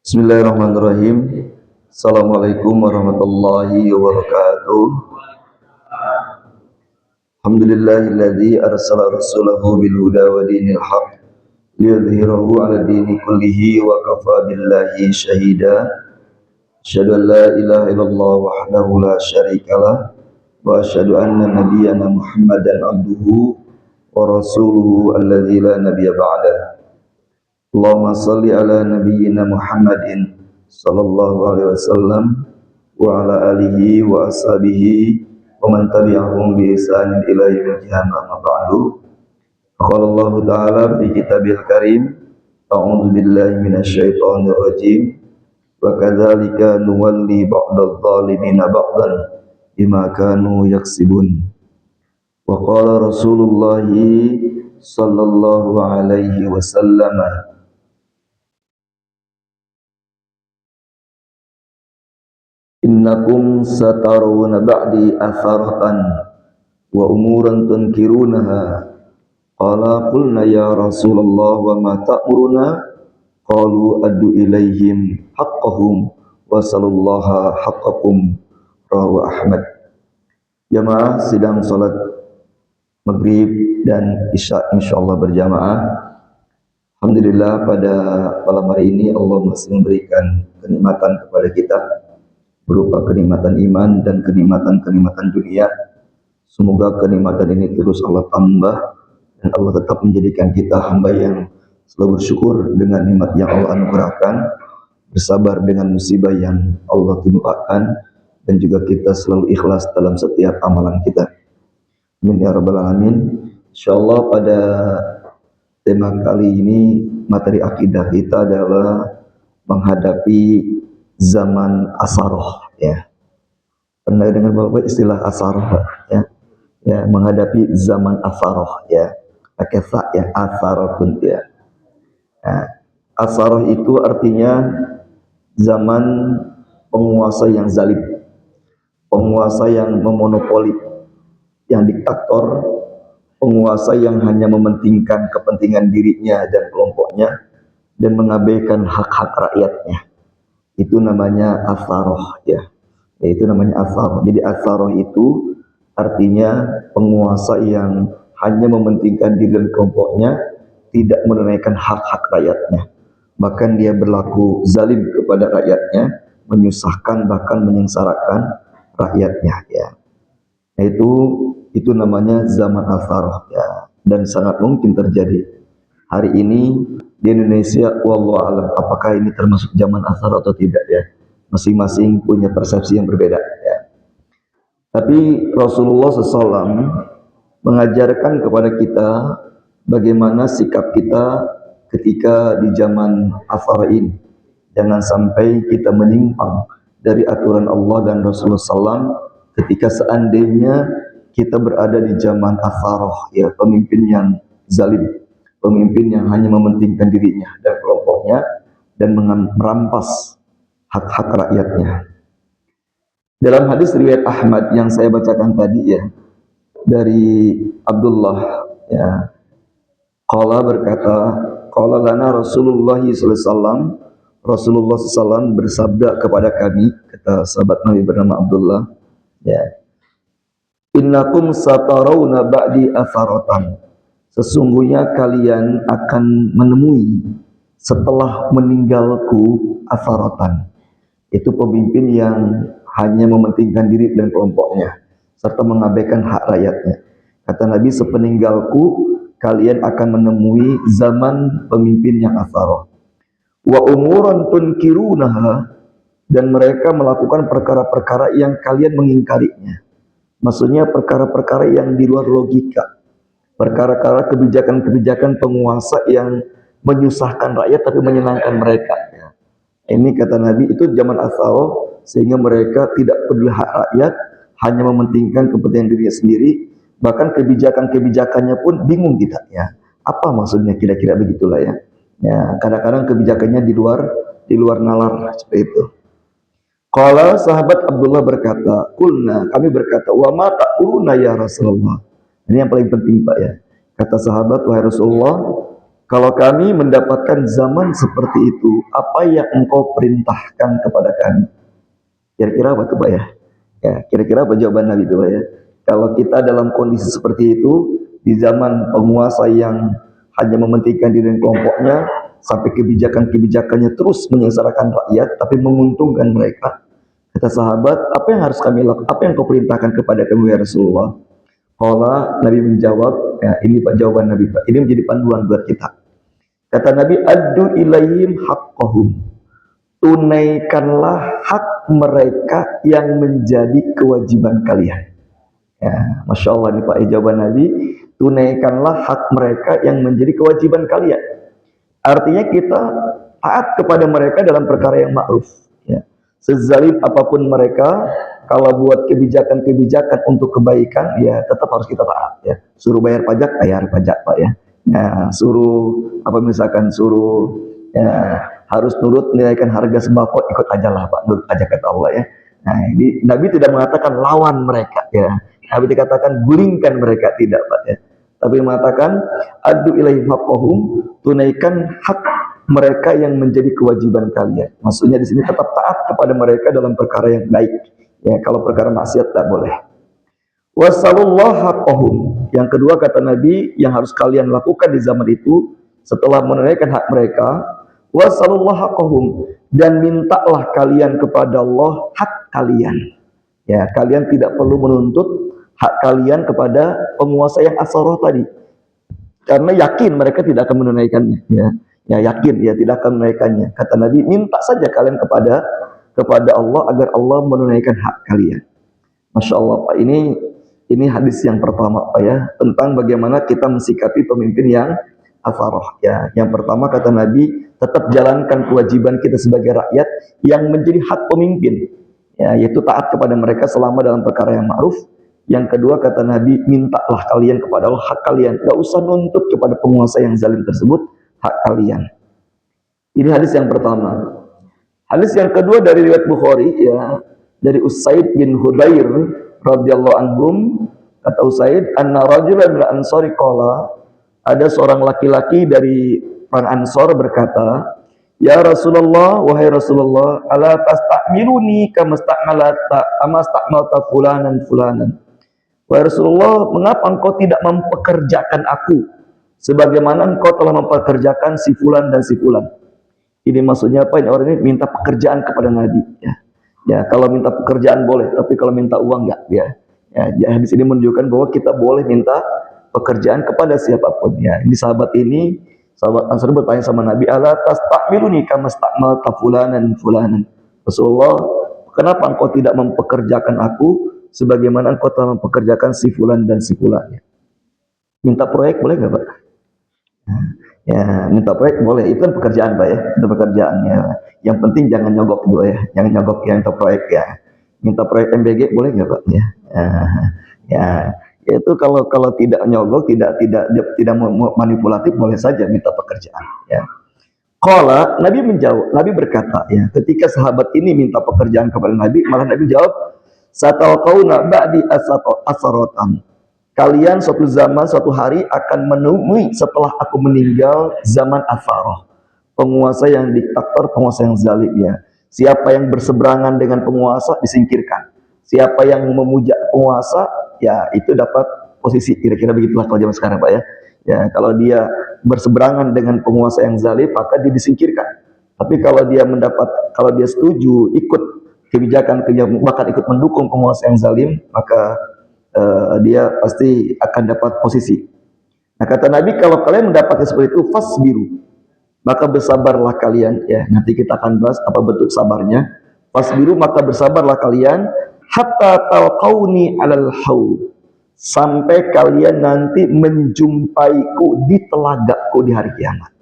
Bismillahirrahmanirrahim. Assalamualaikum warahmatullahi wabarakatuh. Alhamdulillahilladzi arsala rasulahu bil huda wa dinil haq liyudhhirahu 'ala dini kullihi wa kafa billahi syahida. Asyhadu an la ilaha illallah wahdahu la syarikalah wa asyhadu anna nabiyyana Muhammadan abduhu wa rasuluhu alladzi la nabiyya ba'dah. Allahumma salli ala nabiyyina Muhammadin sallallahu alaihi wasallam wa ala alihi wa ashabihi wa man tabi'ahum bi ihsanin ila yaumil qiyamah, amma ba'du. Qala Allah ta'ala fi kitabil karim, a'udzu billahi minasyaitonir rajim, wa kadzalika nuwalli ba'dadh dhalimina ba'dan bima kanu yaksibun. Wa qala Rasulullah sallallahu alaihi wasallam, innakum satarawna ba'di atharatan wa umuran tunkirunaha. Qala qulna ya Rasulullah wa ma ta'muruna? Qalu addu ilaihim haqqahum wa sallallahu haqqakum. Rawahu Ahmad. Jamaah sidang salat maghrib dan isya insyaallah berjamaah. Alhamdulillah pada malam hari ini Allah masih memberikan kenikmatan kepada kita berupa kenikmatan iman dan kenikmatan dunia. Semoga kenikmatan ini terus Allah tambah dan Allah tetap menjadikan kita hamba yang selalu bersyukur dengan nikmat yang Allah anugerahkan, bersabar dengan musibah yang Allah timpakan, dan juga kita selalu ikhlas dalam setiap amalan kita. Amin ya rabbal alamin. Insyaallah pada tema kali ini materi akidah kita adalah menghadapi zaman asaroh, ya. Pernah dengar Bapak istilah asaroh, ya? Ya, menghadapi zaman asaroh, ya. Pakai sa, ya, asarohun, ya. Nah, asaroh itu artinya zaman penguasa yang zalim, penguasa yang memonopoli, yang diktator, penguasa yang hanya mementingkan kepentingan dirinya dan kelompoknya dan mengabaikan hak-hak rakyatnya. Itu namanya asaroh, ya. Itu namanya asaroh. Jadi asaroh itu artinya penguasa yang hanya mementingkan diri dan kelompoknya, tidak menunaikan hak-hak rakyatnya. Bahkan dia berlaku zalim kepada rakyatnya, menyusahkan bahkan menyengsarakan rakyatnya, ya. Nah, itu namanya zaman asaroh, ya. Dan sangat mungkin terjadi hari ini di Indonesia. Wallahu alam, apakah ini termasuk zaman asar atau tidak, ya. Masing-masing punya persepsi yang berbeda, ya. Tapi Rasulullah SAW mengajarkan kepada kita bagaimana sikap kita ketika di zaman asar ini. Jangan sampai kita menyimpang dari aturan Allah dan Rasulullah SAW ketika seandainya kita berada di zaman asaroh, ya, pemimpin yang zalim, pemimpin yang hanya mementingkan dirinya dan kelompoknya dan merampas hak-hak rakyatnya. Dalam hadis riwayat Ahmad yang saya bacakan tadi, ya, dari Abdullah, ya, qala berkata, qala lana Rasulullah sallallahu alaihi wasallam, Rasulullah SAW bersabda kepada kami, kata sahabat Nabi bernama Abdullah, ya, innakum satarawna ba'di atharatan, sesungguhnya kalian akan menemui setelah meninggalku asaratan, itu pemimpin yang hanya mementingkan diri dan kelompoknya serta mengabaikan hak rakyatnya. Kata Nabi, sepeninggalku kalian akan menemui zaman pemimpin yang asaroh. Wa umuran tunkirunaha, dan mereka melakukan perkara-perkara yang kalian mengingkarinya. Maksudnya perkara-perkara yang di luar logika, perkara-perkara kebijakan-kebijakan penguasa yang menyusahkan rakyat tapi menyenangkan mereka, ya. Ini kata Nabi itu zaman asaroh, sehingga mereka tidak peduli hak rakyat, hanya mementingkan kepentingan dirinya sendiri. Bahkan kebijakan-kebijakannya pun bingung kita, ya. Apa maksudnya kira-kira begitulah ya. Ya, kadang-kadang kebijakannya di luar nalar seperti itu. Qala sahabat Abdullah berkata, "Qulna," kami berkata, "Wa ma ta'uruna ya Rasulullah." Ini yang paling penting Pak ya. Kata sahabat, "Wahai Rasulullah, kalau kami mendapatkan zaman seperti itu, apa yang engkau perintahkan kepada kami?" Kira-kira apa tuh Pak ya? Ya, kira-kira apa jawaban Nabi itu Pak ya? Kalau kita dalam kondisi seperti itu, di zaman penguasa yang hanya mementingkan diri dan kelompoknya, sampai kebijakan-kebijakannya terus menyengsarakan rakyat, tapi menguntungkan mereka. Kata sahabat, apa yang harus kami lakukan? Apa yang kau perintahkan kepada kami ya Rasulullah? Qala, Nabi menjawab, ya ini Pak jawaban Nabi Pak. Ini menjadi panduan buat kita. Kata Nabi, addu ilaihim haqqahum. Tunaikanlah hak mereka yang menjadi kewajiban kalian. Ya, Masya Allah nih Pak jawaban Nabi, tunaikanlah hak mereka yang menjadi kewajiban kalian. Artinya kita taat kepada mereka dalam perkara yang ma'ruf. Ya. Sezalim apapun mereka, kalau buat kebijakan-kebijakan untuk kebaikan, ya tetap harus kita taat. Ya. Suruh bayar pajak Pak ya. Ya, suruh apa misalkan suruh ya, harus nurut menaikan harga sembako, ikut aja lah Pak, nurut aja kata Allah ya. Nah, ini Nabi tidak mengatakan lawan mereka ya. Nabi dikatakan gulingkan mereka, tidak Pak ya. Tapi mengatakan adu ilaihim haqqahum, tunaikan hak mereka yang menjadi kewajiban kalian. Maksudnya di sini tetap taat kepada mereka dalam perkara yang baik. Ya, kalau perkara maksiat tak boleh. Wasallallahu haqqahum. Yang kedua kata Nabi yang harus kalian lakukan di zaman itu setelah menunaikan hak mereka, wasallallahu haqqahum, dan mintalah kalian kepada Allah hak kalian. Ya, kalian tidak perlu menuntut hak kalian kepada penguasa yang asarah tadi, karena yakin mereka tidak akan menunaikannya. Ya yakin ya tidak akan menunaikannya. Kata Nabi, minta saja kalian kepada Allah agar Allah menunaikan hak kalian. Masya Allah Pak, ini hadis yang pertama Pak ya, tentang bagaimana kita mensikapi pemimpin yang asarah. Ya, yang pertama kata Nabi, tetap jalankan kewajiban kita sebagai rakyat yang menjadi hak pemimpin. Ya, yaitu taat kepada mereka selama dalam perkara yang ma'ruf. Yang kedua kata Nabi, mintalah kalian kepada Allah hak kalian. Gak usah nuntut kepada penguasa yang zalim tersebut hak kalian. Ini hadis yang pertama. Hadis yang kedua dari riwayat Bukhari ya, dari Usaid bin Hudayr radhiyallahu anhum, kata Usaid, anna rajulan min ansari qala, ada seorang laki-laki dari orang Ansor berkata, "Ya Rasulullah, wahai Rasulullah, ala tastakmiruni kama stakmalta fulanan." Wahai Rasulullah, mengapa engkau tidak mempekerjakan aku sebagaimana engkau telah mempekerjakan si fulan dan si fulan? Ini maksudnya apa? Ini orang ini minta pekerjaan kepada Nabi. Ya, kalau minta pekerjaan boleh, tapi kalau minta uang enggak. Ya, di sini menunjukkan bahwa kita boleh minta pekerjaan kepada siapapun. Ya, ini sahabat Ansar bertanya sama Nabi, ala tastakmiruni kama stakmalta fulanan. Rasulullah, kenapa engkau tidak mempekerjakan aku sebagaimana engkau telah mempekerjakan si fulan dan si fulan? Minta proyek boleh nggak Pak? Ya, minta proyek boleh, itu kan pekerjaan Pak ya, itu pekerjaannya. Yang penting jangan nyogok juga ya, jangan nyogok yang minta proyek ya. Minta proyek MBG boleh nggak Pak? Ya, itu kalau tidak nyogok, tidak manipulatif, boleh saja minta pekerjaan. Ya. Qala, Nabi menjawab, Nabi berkata, ya, ketika sahabat ini minta pekerjaan kepada Nabi, malah Nabi jawab, satalqauna ba'di asaratan. Kalian suatu zaman, suatu hari akan menemui setelah aku meninggal zaman asarah. Penguasa yang diktator, penguasa yang zalim ya. Siapa yang berseberangan dengan penguasa disingkirkan. Siapa yang memuja penguasa, ya itu dapat posisi. Kira-kira begitulah kalau zaman sekarang Pak ya. Ya, kalau dia berseberangan dengan penguasa yang zalim, maka dia disingkirkan. Tapi kalau dia setuju ikut kebijakan, bahkan ikut mendukung penguasa yang zalim, maka dia pasti akan dapat posisi. Nah kata Nabi, kalau kalian mendapatkan seperti itu, fasbiru, maka bersabarlah kalian. Ya, nanti kita akan bahas apa bentuk sabarnya. Fasbiru, maka bersabarlah kalian, hatta talqauni alal haud, sampai kalian nanti menjumpaiku di telagaku di hari kiamat.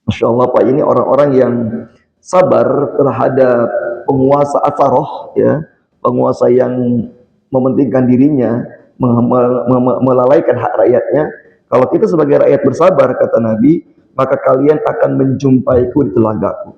Masya Allah Pak, ini orang-orang yang sabar terhadap penguasa asarah, ya, penguasa yang mementingkan dirinya, melalaikan hak rakyatnya. Kalau kita sebagai rakyat bersabar, kata Nabi, maka kalian akan menjumpaiku di telagaku.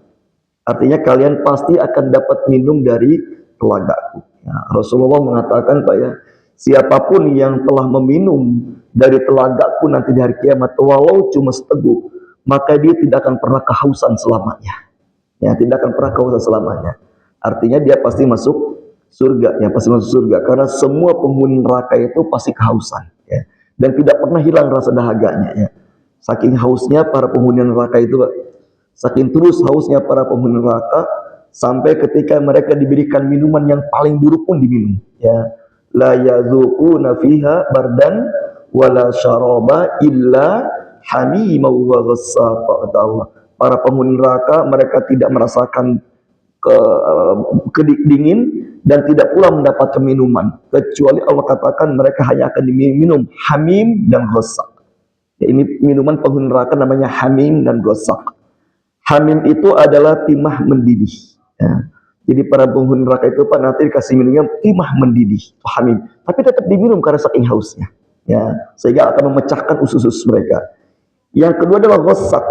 Artinya kalian pasti akan dapat minum dari telagaku. Ya, Rasulullah mengatakan, Pak ya, siapapun yang telah meminum dari telagaku nanti di hari kiamat, walau cuma seteguk, maka dia tidak akan pernah kehausan selamanya. Ya, tidak akan pernah kehausan selamanya. Artinya dia pasti masuk surga, ya pasti masuk surga. Karena semua penghuni neraka itu pasti kehausan, ya. Dan tidak pernah hilang rasa dahaganya, ya. Saking hausnya para penghuni neraka itu, Pak. Saking terus hausnya para penghuni neraka, sampai ketika mereka diberikan minuman yang paling buruk pun diminum, ya. La yadzuquna fiha bardan wala syaraba illa hamimau wa ghassaqa, kata Allah. Para penghuni neraka mereka tidak merasakan dingin dan tidak pula mendapatkan minuman, kecuali Allah katakan mereka hanya akan diminum hamim dan ghassak. Ya, ini minuman penghuni neraka namanya hamim dan ghassak. Hamim itu adalah timah mendidih, ya. Jadi para penghuni neraka itu, Pak, nanti dikasih minumnya timah mendidih, hamim, tapi tetap diminum karena saking hausnya, ya, sehingga akan memecahkan usus-usus mereka. Yang kedua adalah ghassak.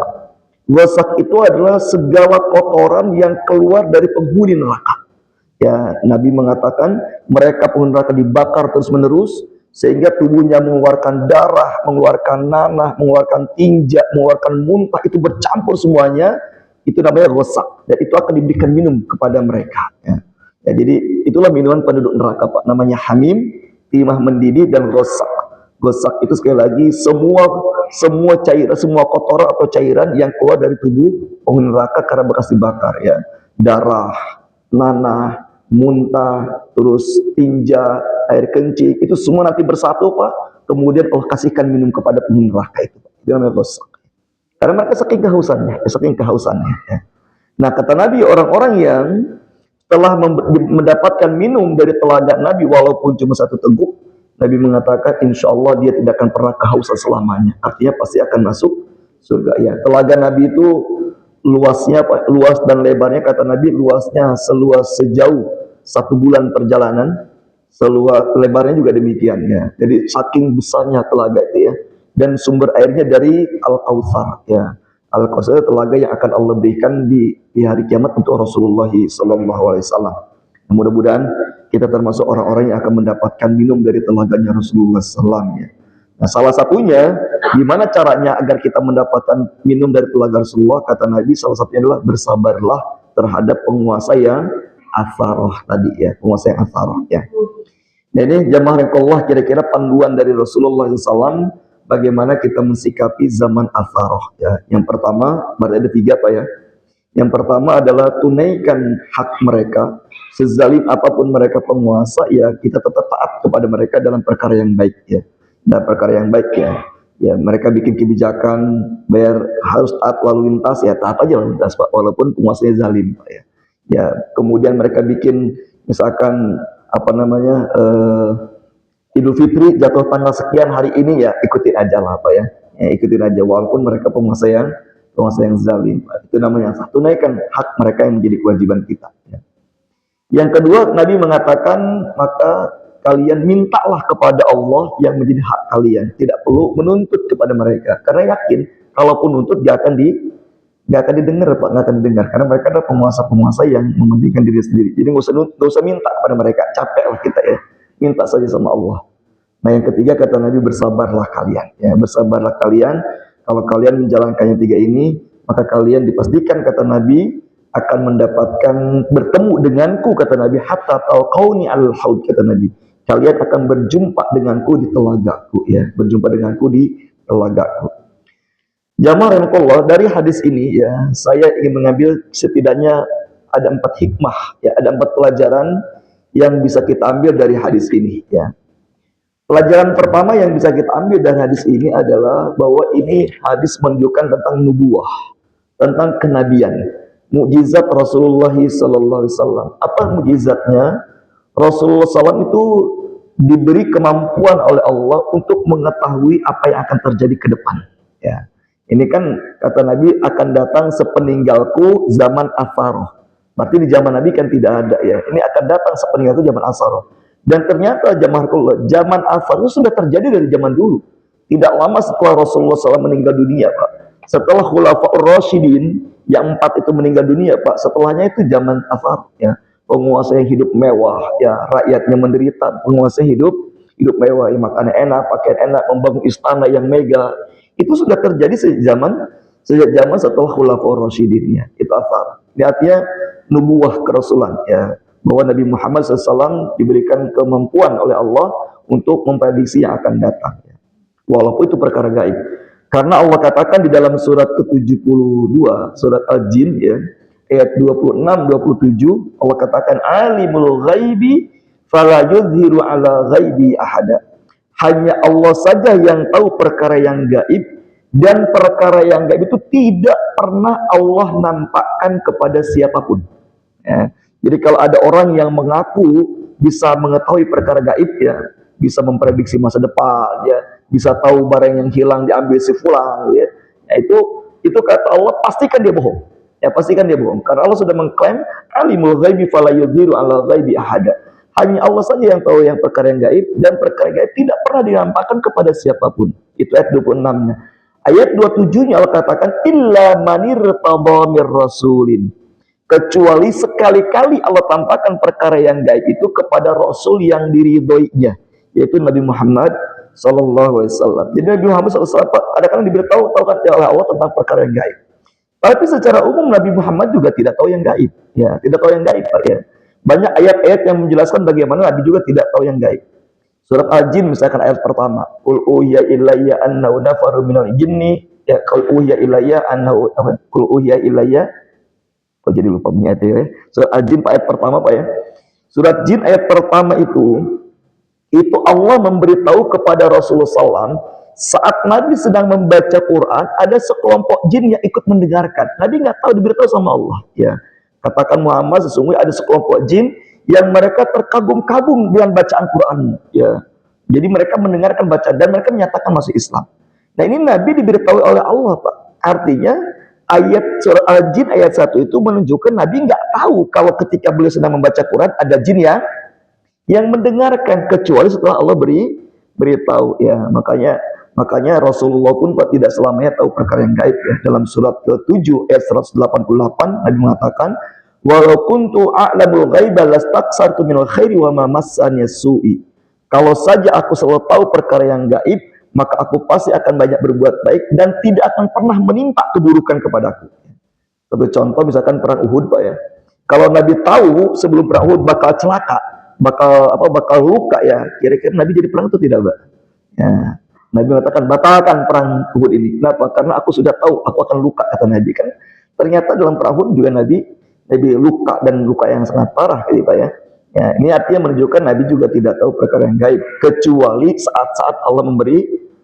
Ghassak itu adalah segala kotoran yang keluar dari penghuni neraka. Ya, Nabi mengatakan mereka penghuni neraka dibakar terus-menerus sehingga tubuhnya mengeluarkan darah, mengeluarkan nanah, mengeluarkan tinja, mengeluarkan muntah, itu bercampur semuanya. Itu namanya ghassak, dan itu akan diberikan minum kepada mereka. Ya. Ya, jadi itulah minuman penduduk neraka, Pak. Namanya hamim, timah mendidih, dan ghassak. Ghassak itu sekali lagi semua cairan, semua kotoran atau cairan yang keluar dari tubuh penghuni neraka karena bekas dibakar, ya. Darah, nanah, muntah, terus tinja, air kencing, itu semua nanti bersatu, Pak. Kemudian Allah kasihkan minum kepada penghuni neraka itu, Pak. Itu namanya ghassak. Karena mereka saking kehausannya, saking kehausannya, ya. Nah, kata Nabi, orang-orang yang telah mendapatkan minum dari telaga Nabi walaupun cuma satu teguk, Nabi mengatakan insya Allah dia tidak akan pernah kehausan selamanya. Artinya pasti akan masuk surga, ya. Telaga Nabi itu luasnya, luas dan lebarnya, kata Nabi, luasnya seluas sejauh 1 bulan perjalanan, seluas lebarnya juga demikian, ya. Jadi saking besarnya telaga itu, ya. Dan sumber airnya dari Al-Kautsar, ya. Al-Kautsar telaga yang akan Allah berikan di hari kiamat untuk Rasulullah SAW. Mudah-mudahan kita termasuk orang-orang yang akan mendapatkan minum dari telaganya Rasulullah SAW, ya. Nah, salah satunya, gimana caranya agar kita mendapatkan minum dari telaga Rasulullah, kata Nabi, salah satunya adalah bersabarlah terhadap penguasa yang atharoh tadi, ya, penguasa yang atharoh, ya. Nah, ini jamaah Allah, kira-kira panduan dari Rasulullah SAW bagaimana kita mensikapi zaman atharoh, ya. Yang pertama, berarti ada 3, Pak, ya. Yang pertama adalah tunaikan hak mereka, sezalim apapun mereka penguasa, ya kita tetap taat kepada mereka dalam perkara yang baik, ya. Dan perkara yang baik, ya. Ya, mereka bikin kebijakan bayar harus taat lalu lintas, ya taat aja lalu lintas, Pak, walaupun penguasanya zalim, Pak, ya. Ya, kemudian mereka bikin misalkan apa namanya Idul Fitri jatuh tanggal sekian hari ini, ya ikutin aja lah, Pak, ya. Ya, ikutin aja walaupun mereka penguasa yang zalim, Pak. Itu namanya satu, tunaikan hak mereka yang menjadi kewajiban kita, ya. Yang kedua, Nabi mengatakan maka kalian mintalah kepada Allah yang menjadi hak kalian, tidak perlu menuntut kepada mereka, karena yakin kalaupun nuntut gak akan didengar, Pak, gak akan didengar, karena mereka adalah penguasa-penguasa yang mementingkan diri sendiri. Jadi nggak usah minta kepada mereka, capek lah kita, ya, minta saja sama Allah. Nah, yang ketiga, kata Nabi, bersabarlah kalian, ya, bersabarlah kalian. Kalau kalian menjalankan yang 3 ini, maka kalian dipastikan, kata Nabi, akan mendapatkan bertemu denganku, kata Nabi, hatta talqauni al-haud, kata Nabi. Kalian akan berjumpa denganku di telagaku, ya, berjumpa denganku di telagaku. Jamaah rahimakumullah, dari hadis ini, ya, saya ingin mengambil setidaknya ada 4 hikmah, ya, ada 4 pelajaran yang bisa kita ambil dari hadis ini, ya. Pelajaran pertama yang bisa kita ambil dari hadis ini adalah bahwa ini hadis menunjukkan tentang nubuwah, tentang kenabian, mukjizat Rasulullah SAW. Apa mukjizatnya? Rasulullah SAW itu diberi kemampuan oleh Allah untuk mengetahui apa yang akan terjadi ke depan, ya. Ini kan kata Nabi akan datang sepeninggalku zaman atharoh. Berarti di zaman Nabi kan tidak ada, ya. Ini akan datang sepeninggalku zaman atharoh. Dan ternyata zaman atharoh itu sudah terjadi dari zaman dulu. Tidak lama setelah Rasulullah SAW meninggal dunia, Pak. Setelah Khulafaur Rasyidin yang 4 itu meninggal dunia, Pak. Setelahnya itu zaman Athar, ya. Penguasa yang hidup mewah, ya, rakyatnya menderita. Penguasa hidup mewah, ya, makan enak, pakaian enak, membangun istana yang mega. Itu sudah terjadi sejak zaman setelah Khulafaur Rasyidin, ya. Itu Athar. Ini artinya nubuah kerasulan, ya, bahwa Nabi Muhammad SAW diberikan kemampuan oleh Allah untuk memprediksi yang akan datang, ya. Walaupun itu perkara gaib. Karena Allah katakan di dalam surat ke-72, surat Al-Jin, ya, ayat 26-27, Allah katakan alimul ghaibi fala yudhiru ala ghaibi ahada. Hanya Allah saja yang tahu perkara yang gaib, dan perkara yang gaib itu tidak pernah Allah nampakkan kepada siapapun, ya. Jadi kalau ada orang yang mengaku bisa mengetahui perkara gaib, ya, bisa memprediksi masa depan, ya, bisa tahu barang yang hilang diambil si fulan, ya, ya, itu kata Allah pastikan dia bohong, ya, pastikan dia bohong, karena Allah sudah mengklaim alimul ghaibi fala yudhiru ala ghaibi ahada. Hanya Allah saja yang tahu yang perkara yang gaib, dan perkara gaib tidak pernah dinampakkan kepada siapapun. Itu ayat 26-nya. Ayat 27-nya Allah katakan illa manir tabamir rasulin, kecuali sekali-kali Allah tampakkan perkara yang gaib itu kepada Rasul yang diridhoinya, yaitu Nabi Muhammad SAW. Jadi Nabi Muhammad SAW kadang-kadang diberitahu oleh Allah tentang perkara yang gaib. Tapi secara umum Nabi Muhammad juga tidak tahu yang gaib, ya, tidak tahu yang gaib, Pak, ya. Banyak ayat-ayat yang menjelaskan bagaimana Nabi juga tidak tahu yang gaib. Surat Al-Jin misalkan ayat pertama, qul uhiya ilayya annahu nafaru minal jinni, ya, qul uhiya ilayya annahu qul uhiya ilayya. Kok jadi lupa bunyi ayat, ya. Surat Al-Jin ayat pertama, Pak, ya. Surat Jin ayat pertama itu Allah memberitahu kepada Rasulullah SAW saat Nabi sedang membaca Quran, ada sekelompok jin yang ikut mendengarkan. Nabi nggak tahu, diberitahu sama Allah, ya. Katakan Muhammad, sesungguhnya ada sekelompok jin yang mereka terkagum-kagum dengan bacaan Quran, ya. Jadi mereka mendengarkan bacaan dan mereka menyatakan masuk Islam. Nah, ini Nabi diberitahu oleh Allah, Pak. Artinya ayat surah Al-Jin ayat 1 itu menunjukkan Nabi nggak tahu kalau ketika beliau sedang membaca Quran ada jin yang mendengarkan, kecuali setelah Allah beritahu, ya. Makanya Rasulullah pun, Pak, tidak selamanya tahu perkara yang gaib, ya. Dalam surat ke-7 ayat 188 Nabi mengatakan walau kuntu a'lamul ghaiba lastaksartu minal khairi wa ma massani su'i. Kalau saja aku selalu tahu perkara yang gaib, maka aku pasti akan banyak berbuat baik dan tidak akan pernah menimpa keburukan kepadaku. Satu contoh misalkan perang Uhud, Pak, ya. Kalau Nabi tahu sebelum perang Uhud bakal celaka, bakal luka, ya, kira-kira Nabi jadi perang itu tidak, Pak? Ya. Nabi mengatakan batalkan perang Uhud ini. Kenapa? Karena aku sudah tahu aku akan luka, kata Nabi, kan. Ternyata dalam perang Uhud juga Nabi luka, dan luka yang sangat parah, gitu, Pak, ya. Ya, ini artinya menunjukkan Nabi juga tidak tahu perkara yang gaib, kecuali saat-saat Allah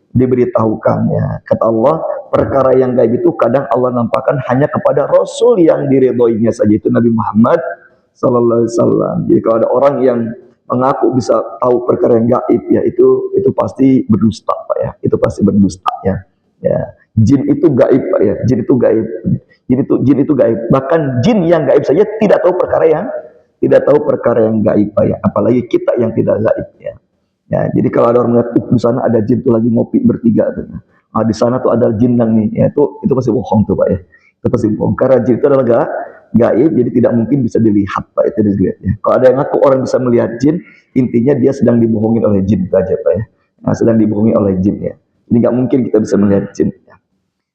diberitahukannya. Kata Allah, perkara yang gaib itu kadang Allah nampakkan hanya kepada Rasul yang diridhoinya saja, itu Nabi Muhammad Sallallahu Alaihi Wasallam. Jadi kalau ada orang yang mengaku bisa tahu perkara yang gaib, ya, itu pasti berdusta, Pak, ya. Itu pasti berdusta, ya. Ya, jin itu gaib, Pak, ya. Jin itu gaib. Jin itu gaib. Bahkan jin yang gaib saja tidak tahu perkara yang gaib, Pak, ya. Apalagi kita yang tidak gaib, ya. Ya, jadi kalau ada orang melihat di sana ada jin tuh lagi ngopi bertiga tuh. Nah, di sana tuh ada jin nih, ya, itu pasti bohong tuh, Pak, ya. Itu pasti bohong. Karena jin itu adalah gaib, jadi tidak mungkin bisa dilihat, Pak, itu dilihat, ya. Kalau ada yang ngaku orang bisa melihat jin, intinya dia sedang dibohongin oleh jin saja, Pak, ya. Nah, sedang dibohongi oleh jin, ya. Jadi nggak mungkin kita bisa melihat jin, ya.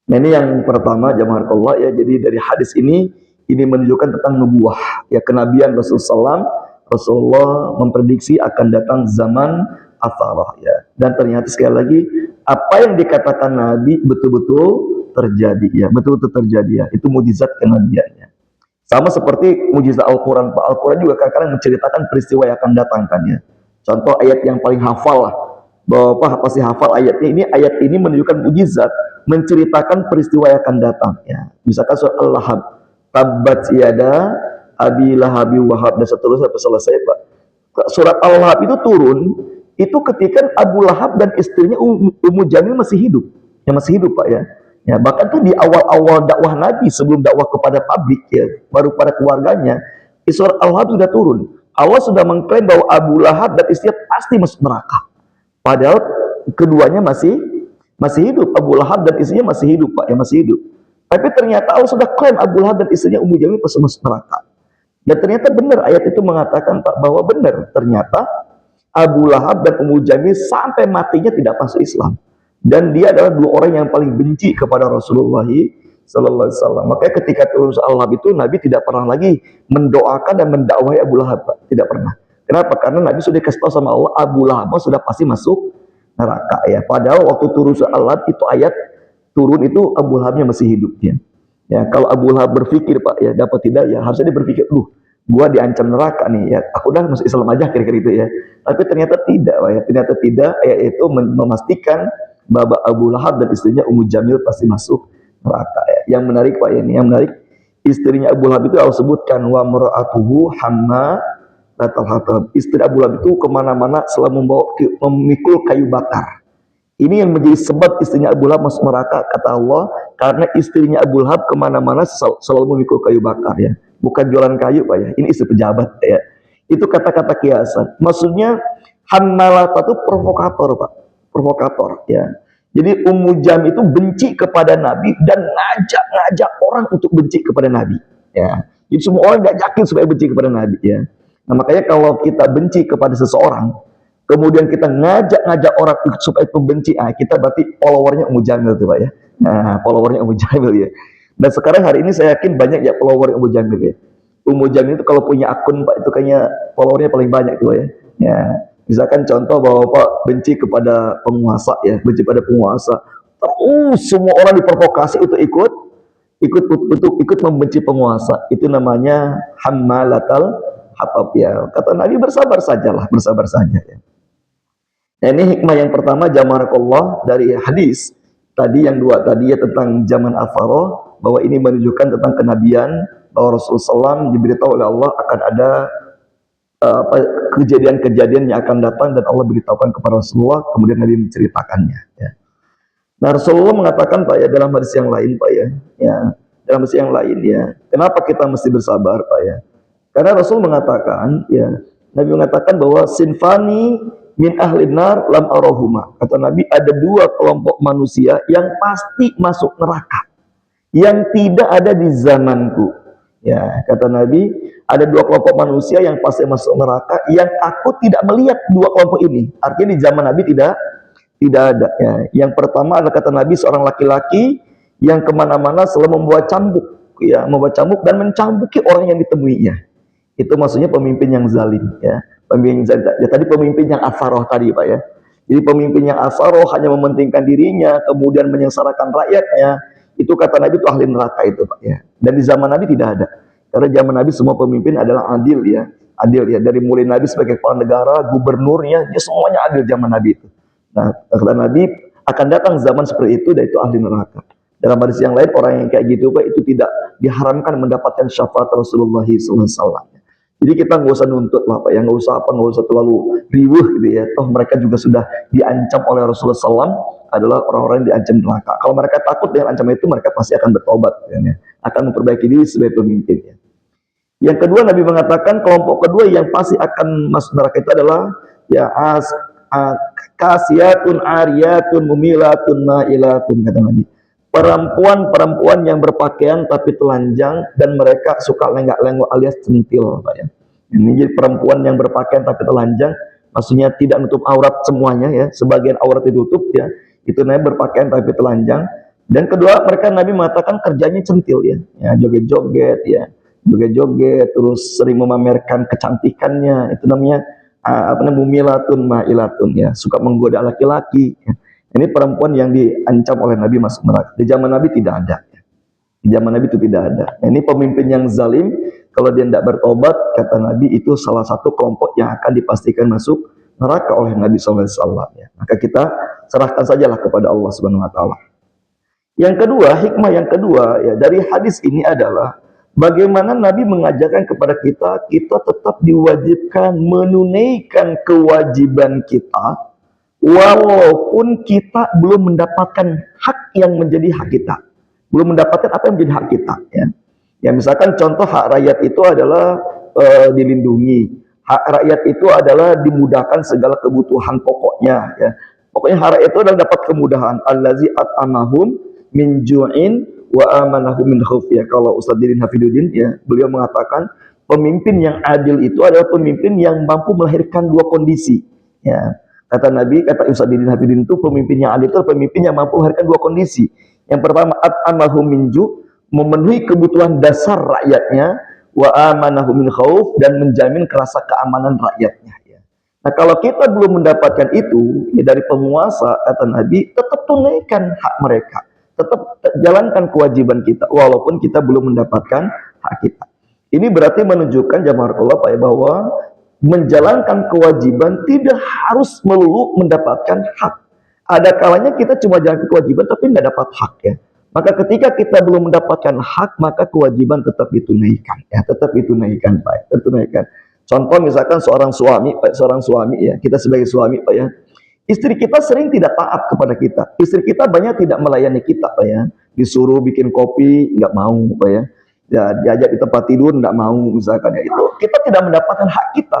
Nah, ini yang pertama, jamaah Allah, ya. Jadi dari hadis ini menunjukkan tentang nubuah, ya, kenabian Rasulullah. Rasulullah memprediksi akan datang zaman atharah, ya. Dan ternyata sekali lagi apa yang dikatakan Nabi betul-betul terjadi, ya, betul-betul terjadi, ya. Itu mukjizat kenabiannya. Sama seperti mukjizat Al-Quran, Pak. Al-Quran juga kadang-kadang menceritakan peristiwa yang akan datang, kan, ya. Contoh ayat yang paling hafal lah, Bapak pasti hafal ayat ini. Ayat ini menunjukkan mukjizat, menceritakan peristiwa yang akan datang, ya. Misalkan surat Al-Lahab, tabbat yada abi lahabi wahab, dan seterusnya sampai selesai, Pak. Surat Al-Lahab itu turun itu ketika Abu Lahab dan istrinya Ummu Jamil masih hidup, ya, masih hidup, Pak, ya. Ya, bahkan tuh di awal-awal dakwah Nabi, sebelum dakwah kepada publik, ya, baru pada keluarganya, surat Al-Lahab sudah turun. Allah sudah mengklaim bahwa Abu Lahab dan istrinya pasti masuk neraka. Padahal keduanya masih Masih hidup Abu Lahab dan istrinya masih hidup Pak, ya masih hidup. Tapi ternyata Allah sudah klaim Abu Lahab dan istrinya Ummu Jamil pasti masuk neraka. Dan ternyata benar ayat itu mengatakan Pak bahwa benar ternyata Abu Lahab dan Ummu Jamil sampai matinya tidak masuk Islam. Dan dia adalah dua orang yang paling benci kepada Rasulullah Sallallahu Alaihi Wasallam. Makanya ketika turun Al Lahab itu Nabi tidak pernah lagi mendoakan dan mendakwahi Abu Lahab, Pak. Tidak pernah. Kenapa? Karena Nabi sudah kasih tahu sama Allah Abu Lahab sudah pasti masuk neraka ya. Padahal waktu turun Al Lahab itu ayat turun itu Abu Lahabnya masih hidup ya. Ya, kalau Abu Lahab berpikir Pak ya dapat tidak ya harusnya dia berpikir, gua diancam neraka nih ya. Aku udah masuk Islam aja kira-kira itu ya. Tapi ternyata tidak Pak ya. Ternyata tidak, ayat itu memastikan bahwa Abu Lahab dan istrinya Ummu Jamil pasti masuk neraka ya. Yang menarik Pak ya, ini yang menarik istrinya Abu Lahab itu Allah sebutkan wa mar'atuhu hammalatal hatab. Istri Abu Lahab itu kemana-mana selalu memikul kayu bakar. Ini yang menjadi sebab istrinya Abu Lahab masuk neraka kata Allah, karena istrinya Abu Lahab kemana-mana selalu memikul kayu bakar ya. Bukan jualan kayu Pak ya, ini istri pejabat ya. Itu kata-kata kiasan. Maksudnya hammalat itu provokator Pak, provokator ya. Jadi Ummu Jamil itu benci kepada Nabi dan ngajak orang untuk benci kepada Nabi ya. Jadi semua orang ngajakin supaya benci kepada Nabi ya. Nah makanya kalau kita benci kepada seseorang, kemudian kita ngajak orang supaya itu benci, kita berarti followernya Ummu Jamil tuh Pak ya. Nah, followernya Ummu Jamil ya. Dan sekarang hari ini saya yakin banyak ya follower Ummu Jamil ya. Ummu Jamil itu kalau punya akun Pak itu kayaknya followernya paling banyak tuh Pak ya. Ya, misalkan contoh bahwa Pak benci kepada penguasa ya, benci pada penguasa. Terus semua orang diprovokasi untuk ikut membenci penguasa. Itu namanya hammalatal hatab ya. Kata Nabi bersabar sajalah, bersabar saja ya. Nah, ini hikmah yang pertama jamarakallah dari hadis tadi yang dua tadi ya tentang zaman Al-Farah, bahwa ini menunjukkan tentang kenabian bahwa Rasulullah SAW diberitahu oleh Allah akan ada kejadian-kejadian yang akan datang dan Allah beritahukan kepada Rasulullah, kemudian Nabi menceritakannya ya. Nah Rasulullah mengatakan Pak ya dalam hadis yang lain Pak ya, dalam hadis yang lain ya, kenapa kita mesti bersabar Pak ya? Karena Rasul mengatakan ya, Nabi mengatakan bahwa sinfani min ahli nar lam arahuma. Kata Nabi ada dua kelompok manusia yang pasti masuk neraka, yang tidak ada di zamanku. Ya, kata Nabi ada dua kelompok manusia yang pasti masuk neraka, yang aku tidak melihat dua kelompok ini. Artinya di zaman Nabi tidak ada. Ya. Yang pertama adalah kata Nabi seorang laki-laki yang kemana-mana selalu membawa cambuk, ya, membawa cambuk dan mencambuki orang yang ditemuinya. Itu maksudnya pemimpin yang zalim ya. Pemimpin yang zalim. Ya, tadi pemimpin yang asaroh tadi Pak ya. Jadi pemimpin yang asaroh hanya mementingkan dirinya, kemudian menyengsarakan rakyatnya. Itu kata Nabi itu ahli neraka itu Pak ya. Dan di zaman Nabi tidak ada. Karena zaman Nabi semua pemimpin adalah adil ya. Adil ya. Dari mulai Nabi sebagai kepala negara, gubernurnya, dia semuanya adil zaman Nabi itu. Nah, kata Nabi akan datang zaman seperti itu dan itu ahli neraka. Dalam hadis yang lain orang yang kayak gitu Pak itu tidak diharamkan mendapatkan syafaat Rasulullah SAW. Jadi kita nggak usah nuntut lah Pak ya, nggak usah terlalu riuh gitu ya. Toh mereka juga sudah diancam oleh Rasulullah SAW adalah orang-orang yang diancam neraka. Kalau mereka takut dengan ancaman itu, mereka pasti akan bertobat ya, akan memperbaiki diri sebagai pemimpin ya. Yang kedua Nabi mengatakan kelompok kedua yang pasti akan masuk neraka itu adalah ya kasiyatun ariyatun mumilatun ma'ilatun kata Nabi. Perempuan-perempuan yang berpakaian tapi telanjang dan mereka suka lenggak-lenggok alias centil Pak ya. Ini jadi perempuan yang berpakaian tapi telanjang, maksudnya tidak menutup aurat semuanya ya, sebagian aurat ditutup ya. Itu namanya berpakaian tapi telanjang. Dan kedua mereka Nabi mengatakan kerjanya centil ya, joget-joget ya, joget-joget terus sering memamerkan kecantikannya. Itu namanya mumilatun ma'ilatun ya, suka menggoda laki-laki ya. Ini perempuan yang diancam oleh Nabi masuk neraka. Di zaman Nabi tidak ada. Di zaman Nabi itu tidak ada. Ini pemimpin yang zalim, kalau dia tidak bertobat, kata Nabi itu salah satu kelompok yang akan dipastikan masuk neraka oleh Nabi SAW. Ya. Maka kita serahkan sajalah kepada Allah Subhanahu Wa Taala. Yang kedua, hikmah yang kedua ya dari hadis ini adalah bagaimana Nabi mengajarkan kepada kita, kita tetap diwajibkan menunaikan kewajiban kita, walaupun kita belum mendapatkan hak yang menjadi hak kita, belum mendapatkan apa yang menjadi hak kita ya. Ya misalkan contoh hak rakyat itu adalah dilindungi, hak rakyat itu adalah dimudahkan segala kebutuhan pokoknya ya. Pokoknya hara itu adalah dapat kemudahan. Allazi at'amahum min ju'in wa amanahum min khauf. Ya, kalau Ustaz Didin Hafiduddin ya, beliau mengatakan pemimpin yang adil itu adalah pemimpin yang mampu melahirkan dua kondisi. Ya, kata Nabi, kata Ustaz Didin Hafiduddin itu pemimpin yang adil itu pemimpin yang mampu melahirkan dua kondisi. Yang pertama at'amahum min ju', memenuhi kebutuhan dasar rakyatnya, wa amanahum min khauf, dan menjamin rasa keamanan rakyatnya. Nah, kalau kita belum mendapatkan itu ya dari penguasa, kata Nabi, tetap tunaikan hak mereka, tetap jalankan kewajiban kita, walaupun kita belum mendapatkan hak kita. Ini berarti menunjukkan jamaah Pak ya, bahwa menjalankan kewajiban tidak harus melulu mendapatkan hak. Ada kalanya kita cuma jalankan kewajiban tapi tidak dapat hak ya. Maka ketika kita belum mendapatkan hak, maka kewajiban tetap ditunaikan ya, tetap ditunaikan Pak, ditunaikan. Contoh misalkan seorang suami, Pak, seorang suami ya, kita sebagai suami Pak ya, istri kita sering tidak taat kepada kita, istri kita banyak tidak melayani kita Pak ya, disuruh bikin kopi nggak mau Pak ya, ya diajak di tempat tidur nggak mau misalkan ya, itu kita tidak mendapatkan hak kita.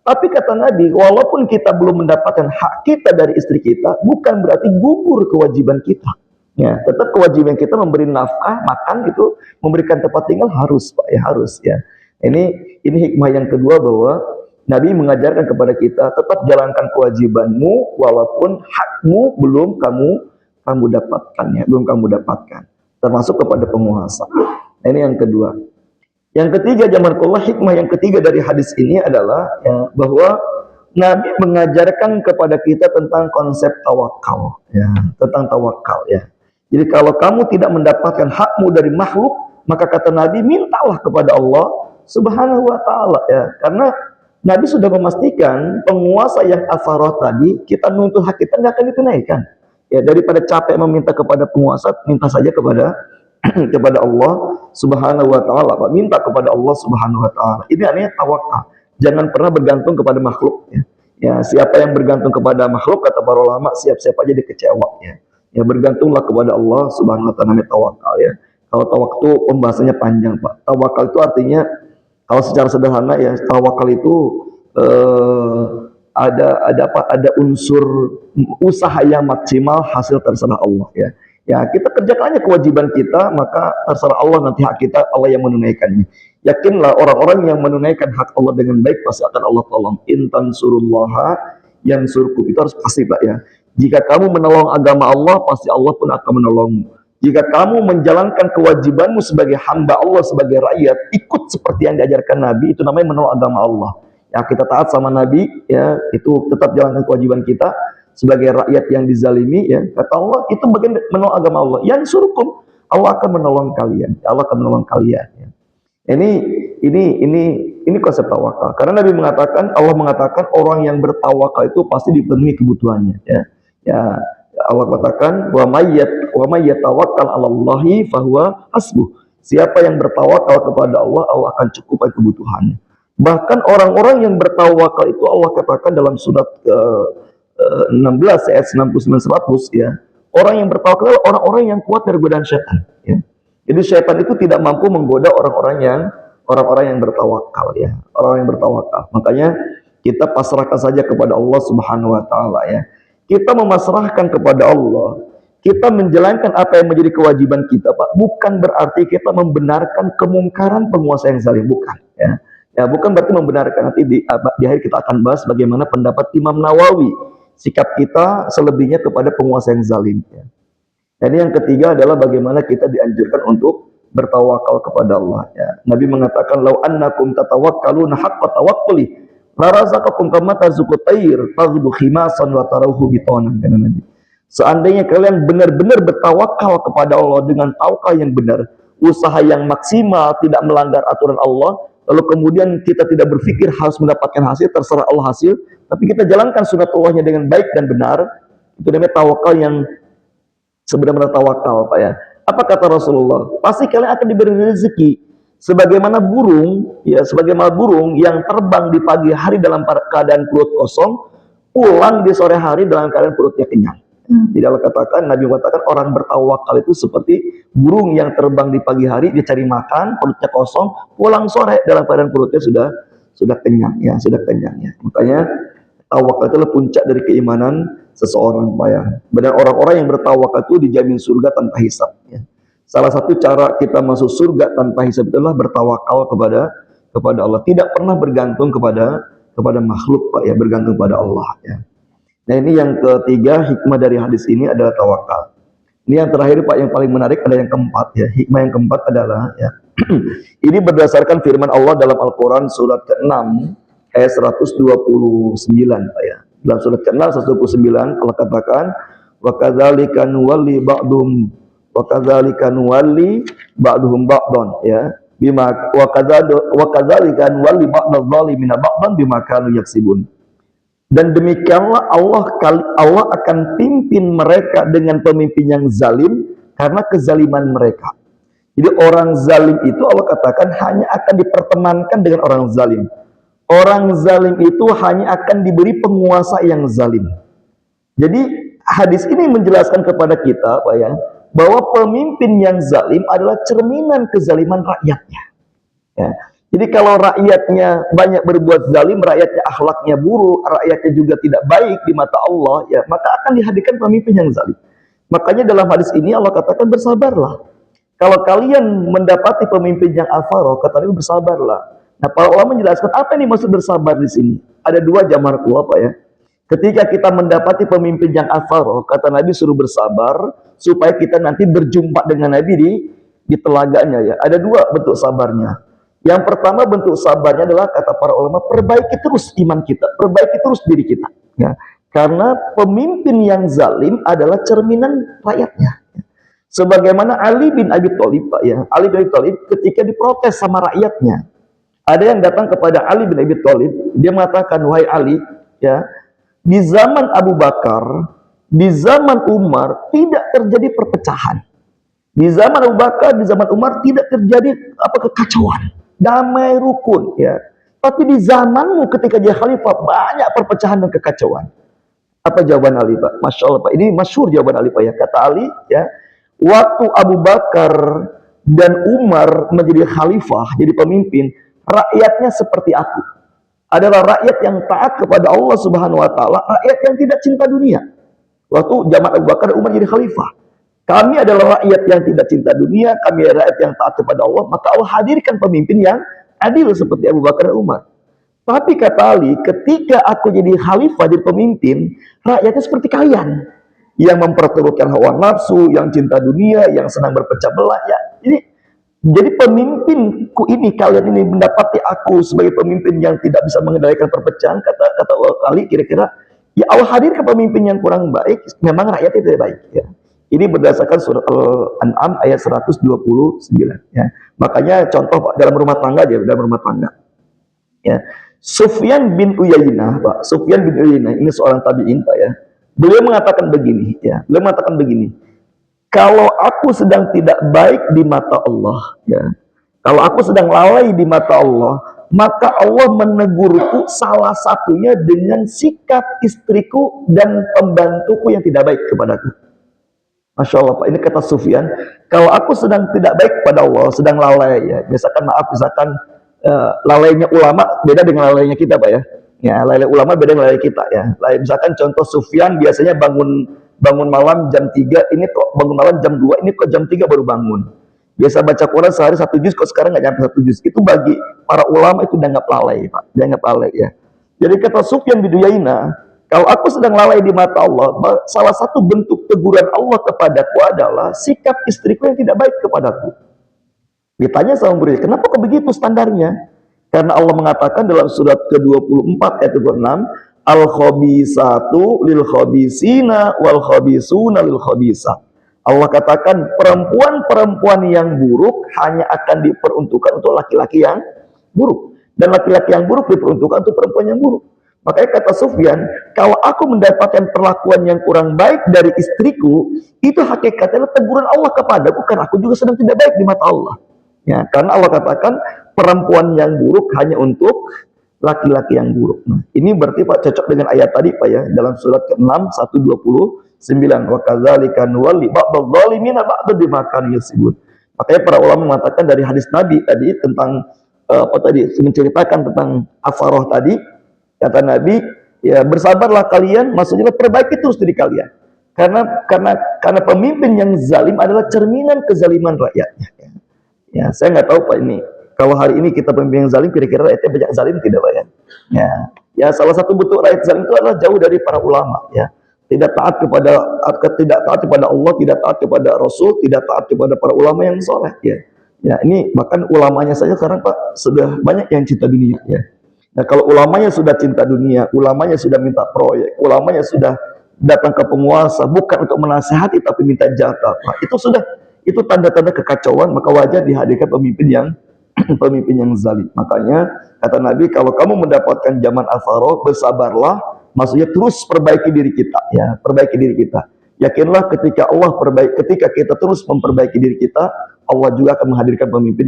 Tapi kata Nabi, walaupun kita belum mendapatkan hak kita dari istri kita, bukan berarti gugur kewajiban kita. Ya, tetap kewajiban kita memberi nafkah, makan itu, memberikan tempat tinggal harus Pak ya, harus ya. Ini hikmah yang kedua, bahwa Nabi mengajarkan kepada kita tetap jalankan kewajibanmu walaupun hakmu belum kamu dapatkan ya, belum kamu dapatkan, termasuk kepada penguasa. Nah, ini yang kedua. Yang ketiga, jazakallahu, hikmah yang ketiga dari hadis ini adalah ya, bahwa Nabi mengajarkan kepada kita tentang konsep tawakal ya, tentang tawakal ya. Jadi kalau kamu tidak mendapatkan hakmu dari makhluk, maka kata Nabi, mintalah kepada Allah Subhanahu wa ta'ala ya, karena Nabi sudah memastikan penguasa yang asaroh tadi, kita nuntut hak kita nggak akan ditunaikan ya. Daripada capek meminta kepada penguasa, minta saja kepada kepada Allah Subhanahu wa ta'ala Pak. Minta kepada Allah Subhanahu wa ta'ala. Ini artinya tawakal, jangan pernah bergantung kepada makhluk ya. Ya, siapa yang bergantung kepada makhluk, kata para ulama, siap-siap aja dikecewa ya. Ya, bergantunglah kepada Allah Subhanahu wa ta'ala, namanya tawakal ya. Kalau tawakal itu pembahasannya panjang Pak. Tawakal itu artinya, kalau secara sederhana ya, tawakal itu ada unsur usaha yang maksimal, hasil terserah Allah ya. Ya, kita kerjakan aja kewajiban kita, maka terserah Allah nanti hak kita, Allah yang menunaikannya. Yakinlah orang-orang yang menunaikan hak Allah dengan baik pasti akan Allah tolong. Intan surullaha yang surku, itu harus pasti Pak ya. Jika kamu menolong agama Allah, pasti Allah pun akan menolongmu. Jika kamu menjalankan kewajibanmu sebagai hamba Allah, sebagai rakyat, ikut seperti yang diajarkan Nabi, itu namanya menolong agama Allah. Ya, kita taat sama Nabi, ya, itu tetap jalankan kewajiban kita sebagai rakyat yang dizalimi, ya. Kata Allah, itu bagian menolong agama Allah. Yang suruhkum, Allah akan menolong kalian. Allah akan menolong kalian. Ya. Ini konsep tawakal. Karena Nabi mengatakan, Allah mengatakan orang yang bertawakal itu pasti dipenuhi kebutuhannya. Ya, ya. Allah katakan, wa may yatawakkal 'alallahi fahuwa hasbuh. Siapa yang bertawakal kepada Allah, Allah akan cukupi kebutuhannya. Bahkan orang-orang yang bertawakal itu Allah katakan dalam surat 16 ayat 99-100 ya. Orang yang bertawakal adalah orang-orang yang kuat dari godaan syaitan ya. Jadi syaitan itu tidak mampu menggoda orang-orang yang bertawakal ya. Orang yang bertawakal. Makanya kita pasrahkan saja kepada Allah Subhanahu wa ta'ala ya. Kita memasrahkan kepada Allah, kita menjalankan apa yang menjadi kewajiban kita Pak, bukan berarti kita membenarkan kemungkaran penguasa yang zalim, bukan ya. Ya, bukan berarti membenarkan. Nanti di akhir kita akan bahas bagaimana pendapat Imam Nawawi, sikap kita selebihnya kepada penguasa yang zalim ya. Dan yang ketiga adalah bagaimana kita dianjurkan untuk bertawakal kepada Allah ya. Nabi mengatakan, lau annakum tatawakkaluna haqqa tawakkuli larazaqakum kama tazuqu tayr taghdu khimasan wa tarahu bitonan, kata Nabi. Seandainya kalian benar-benar bertawakal kepada Allah dengan tawakal yang benar, usaha yang maksimal, tidak melanggar aturan Allah, lalu kemudian kita tidak berpikir harus mendapatkan hasil, terserah Allah hasil, tapi kita jalankan sunatullahnya dengan baik dan benar, itu namanya tawakal yang sebenarnya tawakal Pak ya. Apa kata Rasulullah? Pasti kalian akan diberi rezeki sebagaimana burung ya, sebagaimana burung yang terbang di pagi hari dalam keadaan perut kosong, pulang di sore hari dalam keadaan perutnya kenyang. Jadi Allah katakan, Nabi mengatakan orang bertawakal itu seperti burung yang terbang di pagi hari, dia cari makan, perutnya kosong, pulang sore dalam keadaan perutnya sudah kenyang ya, sudah kenyang ya. Makanya tawakal itu adalah puncak dari keimanan seseorang Pak ya. Dan orang-orang yang bertawakal itu dijamin surga tanpa hisab ya. Salah satu cara kita masuk surga tanpa hisab adalah bertawakal kepada Allah, tidak pernah bergantung kepada makhluk Pak ya, bergantung pada Allah ya. Nah ini yang ketiga, hikmah dari hadis ini adalah tawakal. Ini yang terakhir Pak, yang paling menarik ada yang keempat ya. Hikmah yang keempat adalah ya, ini berdasarkan firman Allah dalam Al-Quran surat ke-6 ayat 129 Pak ya. Dalam surat ke-6 129 Allah katakan wa kadzalika nuwalli ba'dhum wa kadzalika nuwalli ba'dhum ba'dhan ya. Bima wa kadzalika nuwalli ba'dadh dhalimina ba'dhan bima kanu yaksibun. Dan demikianlah Allah akan pimpin mereka dengan pemimpin yang zalim karena kezaliman mereka. Jadi orang zalim itu Allah katakan hanya akan dipertemankan dengan orang zalim. Orang zalim itu hanya akan diberi penguasa yang zalim. Jadi hadis ini menjelaskan kepada kita Pak ya, bahwa pemimpin yang zalim adalah cerminan kezaliman rakyatnya. Ya. Jadi kalau rakyatnya banyak berbuat zalim, rakyatnya akhlaknya buruk, rakyatnya juga tidak baik di mata Allah, ya maka akan dihadirkan pemimpin yang zalim. Makanya dalam hadis ini Allah katakan bersabarlah. Kalau kalian mendapati pemimpin yang al-faroh, kata Nabi bersabarlah. Nah, para ulama menjelaskan apa yang dimaksud bersabar di sini. Ada dua jamarku apa ya. Ketika kita mendapati pemimpin yang al-faroh, kata Nabi suruh bersabar supaya kita nanti berjumpa dengan Nabi di telaganya ya. Ada dua bentuk sabarnya. Yang pertama bentuk sabarnya adalah kata para ulama, perbaiki terus iman kita, perbaiki terus diri kita. Ya. Karena pemimpin yang zalim adalah cerminan rakyatnya. Sebagaimana Ali bin Abi Thalib Pak ya, Ali bin Abi Thalib ketika diprotes sama rakyatnya, ada yang datang kepada Ali bin Abi Thalib, dia mengatakan, wahai Ali, ya, di zaman Abu Bakar, di zaman Umar tidak terjadi perpecahan. Di zaman Abu Bakar, di zaman Umar tidak terjadi kekacauan, damai rukun ya. Tapi di zamanmu ketika jadi khalifah banyak perpecahan dan kekacauan. Apa jawaban Ali Pak? Masya Allah Pak, ini masyhur jawaban Ali Pak ya. Kata Ali ya, waktu Abu Bakar dan Umar menjadi khalifah, jadi pemimpin, rakyatnya seperti aku. Adalah rakyat yang taat kepada Allah Subhanahu wa taala, rakyat yang tidak cinta dunia. Waktu zaman Abu Bakar dan Umar jadi khalifah. Kami adalah rakyat yang tidak cinta dunia, kami adalah rakyat yang taat kepada Allah, maka Allah hadirkan pemimpin yang adil seperti Abu Bakar dan Umar. Tapi kata Ali, ketika aku jadi khalifah, jadi pemimpin, rakyatnya seperti kalian. Yang memperturutkan hawa nafsu, yang cinta dunia, yang senang berpecah belah. Ya. Jadi pemimpinku ini, kalian ini mendapati aku sebagai pemimpin yang tidak bisa mengendalikan perpecahan, kata Ali kira-kira, ya Allah hadirkan pemimpin yang kurang baik, memang rakyatnya tidak baik. Ya. Ini berdasarkan surat Al-An'am ayat 129 ya. Makanya contoh Pak, dalam rumah tangga aja, dalam rumah tangga. Ya. Sufyan bin Uyainah, Pak. Sufyan bin Uyainah ini seorang tabi'in, Pak ya. Beliau mengatakan begini, ya. Beliau mengatakan begini. Kalau aku sedang tidak baik di mata Allah, ya. Kalau aku sedang lalai di mata Allah, maka Allah menegurku salah satunya dengan sikap istriku dan pembantuku yang tidak baik kepadaku. Masya Allah Pak, ini kata Sufyan, kalau aku sedang tidak baik pada Allah, sedang lalai ya, misalkan lalainya ulama beda dengan lalainya kita Pak ya. Ya, lalai ulama beda dengan lalai kita ya. Misalkan contoh Sufyan biasanya bangun malam jam 3, ini kok bangun malam jam 2, ini kok jam 3 baru bangun. Biasa baca Quran sehari 1 juz, kok sekarang nggak nyampe 1 juz. Itu bagi para ulama itu dianggap lalai Pak, dianggap lalai ya. Jadi kata Sufyan bin Uyainah, kalau aku sedang lalai di mata Allah, salah satu bentuk teguran Allah kepadaku adalah sikap istriku yang tidak baik kepadaku. Ditanya sama murid, kenapa kok begitu standarnya? Karena Allah mengatakan dalam surat ke-24 ayat 26, al-khabisatu lil khabisina wal khabisuna lil khabisat. Allah katakan perempuan-perempuan yang buruk hanya akan diperuntukkan untuk laki-laki yang buruk. Dan laki-laki yang buruk diperuntukkan untuk perempuan yang buruk. Makanya kata Sufyan, kalau aku mendapatkan perlakuan yang kurang baik dari istriku, itu hakikatnya teguran Allah kepadaku, karena aku juga sedang tidak baik di mata Allah. Ya, karena Allah katakan perempuan yang buruk hanya untuk laki-laki yang buruk. Nah, ini berarti Pak cocok dengan ayat tadi Pak ya, dalam surat ke-6 129, wa kadzalika nuwalli ba'dadh dhalimina ba'dad bima kanu yaksibun. Makanya para ulama mengatakan dari hadis Nabi tadi tentang menceritakan tentang afaroh tadi. Kata Nabi, Ya, bersabarlah kalian, maksudnya perbaiki terus diri kalian. Karena pemimpin yang zalim adalah cerminan kezaliman rakyatnya. Ya, saya nggak tahu Pak ini. Kalau hari ini kita pemimpin yang zalim, kira-kira rakyatnya banyak zalim tidak Pak ya? Ya, ya salah satu bentuk rakyat zalim itu adalah jauh dari para ulama ya. Tidak taat kepada Allah, tidak taat kepada Rasul, tidak taat kepada para ulama yang soleh ya. Ya, ini bahkan ulamanya saja sekarang Pak sudah banyak yang cinta dunia ya. Nah, kalau ulamanya sudah cinta dunia, ulamanya sudah minta proyek, ulamanya sudah datang ke penguasa bukan untuk menasihati tapi minta jatah, Pak. Itu tanda-tanda kekacauan, maka wajar dihadirkan pemimpin yang pemimpin yang zalim. Makanya kata Nabi, kalau kamu mendapatkan zaman al-farah, bersabarlah, maksudnya terus perbaiki diri kita, ya, perbaiki diri kita. Yakinlah ketika kita terus memperbaiki diri kita, Allah juga akan menghadirkan pemimpin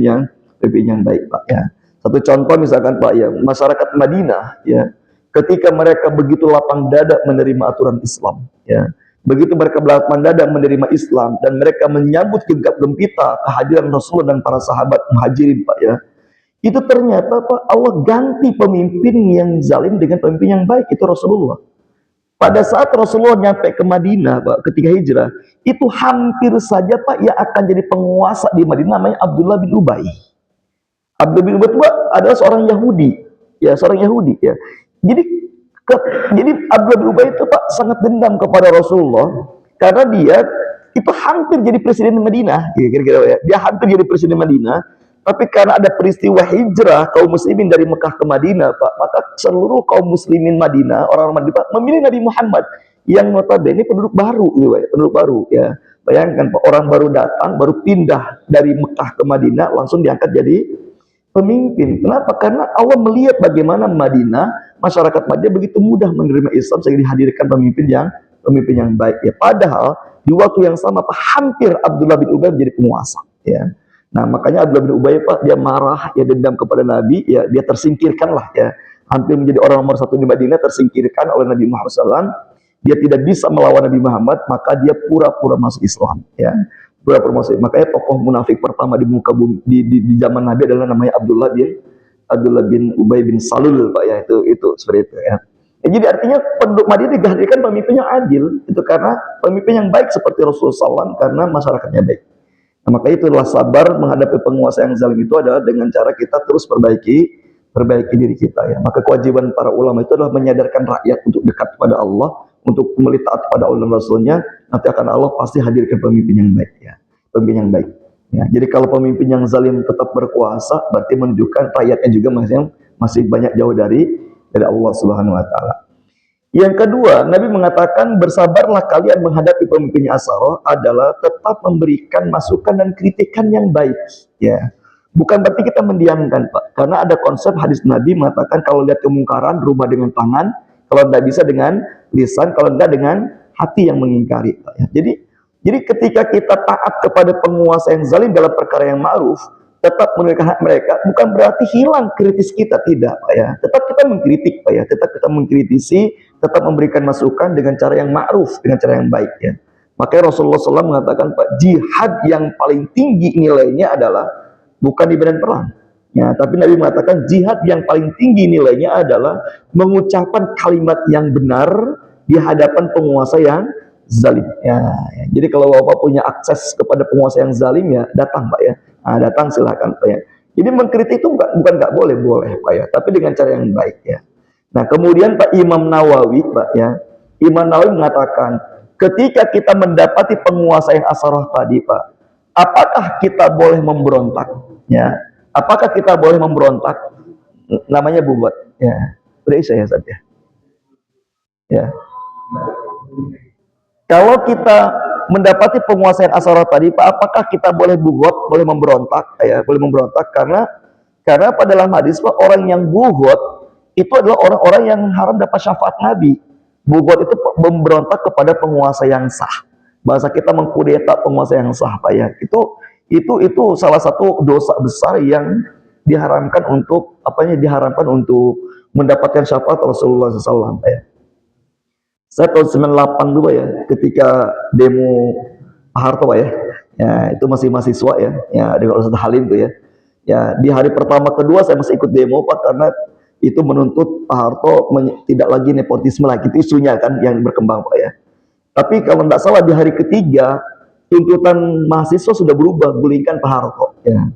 yang baik, Pak ya. Satu contoh misalkan Pak ya, masyarakat Madinah ya, ketika mereka begitu lapang dada menerima aturan Islam ya, begitu mereka lapang dada menerima Islam dan mereka menyambut gegap gempita kehadiran Rasulullah dan para sahabat muhajirin Pak ya, itu ternyata Pak Allah ganti pemimpin yang zalim dengan pemimpin yang baik, itu Rasulullah. Pada saat Rasulullah nyampe ke Madinah Pak, ketika hijrah, itu hampir saja Pak yang akan jadi penguasa di Madinah namanya Abdullah bin Ubay. Abdullah bin Ubay itu adalah seorang Yahudi, ya seorang Yahudi ya. Jadi jadi Abdullah bin Ubay itu Pak sangat dendam kepada Rasulullah karena dia itu hampir jadi presiden Madinah, kira-kira ya. Dia hampir jadi presiden Madinah, tapi karena ada peristiwa hijrah kaum muslimin dari Mekah ke Madinah, Pak, maka seluruh kaum muslimin Madinah, orang-orang Madinah, Pak, memilih Nabi Muhammad yang notabene penduduk baru, gitu, ya, penduduk baru ya. Bayangkan Pak, orang baru datang, baru pindah dari Mekah ke Madinah, langsung diangkat jadi pemimpin. Kenapa? Karena Allah melihat bagaimana Madinah, masyarakat Madinah begitu mudah menerima Islam sehingga dihadirkan pemimpin yang baik ya. Padahal di waktu yang sama Pak, hampir Abdullah bin Ubay menjadi penguasa ya. Nah, makanya Abdullah bin Ubay Pak dia marah, ya dendam kepada Nabi, ya dia tersingkirkan lah ya. Hampir menjadi orang nomor satu di Madinah, tersingkirkan oleh Nabi Muhammad SAW. Dia tidak bisa melawan Nabi Muhammad, maka dia pura-pura masuk Islam ya. Pura-pura masuk. Makanya tokoh munafik pertama di muka bumi di zaman Nabi adalah namanya Abdullah bin Ubay bin Salul Pak ya, itu seperti itu ya. Ya, jadi artinya penduduk Madinah dihadirkan pemimpin yang adil itu karena pemimpin yang baik seperti Rasulullah SAW, karena masyarakatnya baik. Nah, maka itulah sabar menghadapi penguasa yang zalim itu adalah dengan cara kita terus perbaiki diri kita ya. Maka kewajiban para ulama itu adalah menyadarkan rakyat untuk dekat kepada Allah, untuk taat kepada Allah dan Rasulnya. Nanti akan Allah pasti hadirkan pemimpin yang baik ya, pemimpin yang baik ya. Jadi kalau pemimpin yang zalim tetap berkuasa, berarti menunjukkan rakyatnya juga masih banyak jauh dari Allah Subhanahu wa taala. Yang kedua, Nabi mengatakan bersabarlah kalian menghadapi pemimpin Asaro adalah tetap memberikan masukan dan kritikan yang baik ya. Bukan berarti kita mendiamkan Pak, karena ada konsep hadis Nabi mengatakan kalau lihat kemungkaran rubah dengan tangan, kalau tidak bisa dengan lisan, kalau tidak dengan hati yang mengingkari Pak ya. Jadi ketika kita taat kepada penguasa yang zalim dalam perkara yang ma'ruf, tetap menunaikan hak mereka, bukan berarti hilang kritis kita, tidak Pak ya. Tetap kita mengkritik Pak ya, tetap kita mengkritisi, tetap memberikan masukan dengan cara yang ma'ruf, dengan cara yang baik ya. Makanya Rasulullah SAW mengatakan Pak, jihad yang paling tinggi nilainya adalah bukan di medan perang ya, tapi Nabi mengatakan jihad yang paling tinggi nilainya adalah mengucapkan kalimat yang benar di hadapan penguasa yang zalim ya. Jadi kalau Bapak punya akses kepada penguasa yang zalim ya datang Pak ya. Nah, datang silakan Pak ya. Jadi mengkritik itu bukan nggak boleh Pak ya, tapi dengan cara yang baik ya. Nah, kemudian Pak Imam Nawawi Pak ya, Imam Nawawi mengatakan ketika kita mendapati penguasa yang asarah tadi Pak, apakah kita boleh memberontak ya? Apakah kita boleh memberontak? Namanya bubat ya. Udah saya saja ya. Kalau kita mendapati penguasa yang asarah tadi Pak, apakah kita boleh bugot, boleh memberontak ya, boleh memberontak karena pada dalam hadis Pak, orang yang bugot itu adalah orang-orang yang haram dapat syafaat Nabi. Bugot itu memberontak kepada penguasa yang sah. Bahasa kita mengkudeta penguasa yang sah Pak ya. Itu salah satu dosa besar yang diharamkan untuk mendapatkan syafaat Rasulullah SAW Pak ya. Saya tahun 98 dulu ya, ketika demo Pak Harto Pak ya. Ya, itu masih mahasiswa ya. Ya, dengan Ustaz Halim tuh ya. Ya, di hari pertama kedua saya masih ikut demo Pak, karena itu menuntut Pak Harto tidak lagi nepotisme lagi, itu isunya kan yang berkembang Pak ya. Tapi kalau tidak salah di hari ketiga tuntutan mahasiswa sudah berubah, gulingkan Pak Harto ya